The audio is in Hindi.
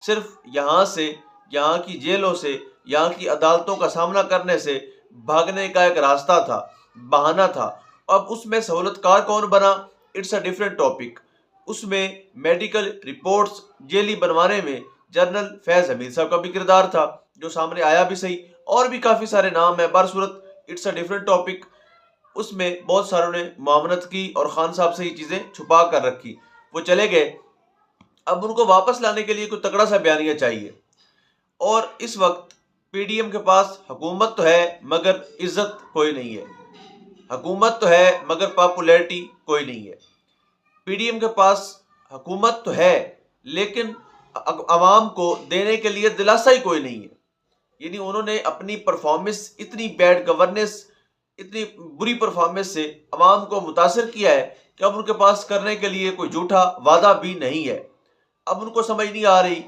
सिर्फ यहाँ से, यहाँ की जेलों से, यहाँ की अदालतों का सामना करने से भागने का एक रास्ता था, बहाना था। अब उसमें सहूलतकार कौन बना, इट्स अ डिफरेंट टॉपिक। उसमें मेडिकल रिपोर्ट्स जेली बनवाने में जनरल फैज हमीद साहब का भी किरदार था, जो सामने आया भी सही, और भी काफ़ी सारे नाम है। बरसूरत इट्स अ डिफरेंट टॉपिक। उसमें बहुत सारों ने मुआवनत की और खान साहब से ये चीज़ें छुपा कर रखी, वो चले गए। अब उनको वापस लाने के लिए कोई तगड़ा सा बयानिया चाहिए, और इस वक्त पीडीएम के पास हुकूमत तो है मगर इज्जत कोई नहीं है, हुकूमत तो है मगर पॉपुलैरिटी कोई नहीं है। पीडीएम के पास हुकूमत तो है लेकिन अवाम को देने के लिए दिलासा ही कोई नहीं है। यानी उन्होंने अपनी परफॉर्मेंस, इतनी बैड गवर्नेंस, इतनी बुरी परफॉर्मेंस से अवाम को मुतासर किया है कि अब उनके पास करने के लिए कोई झूठा वादा भी नहीं है। अब उनको समझ नहीं आ रही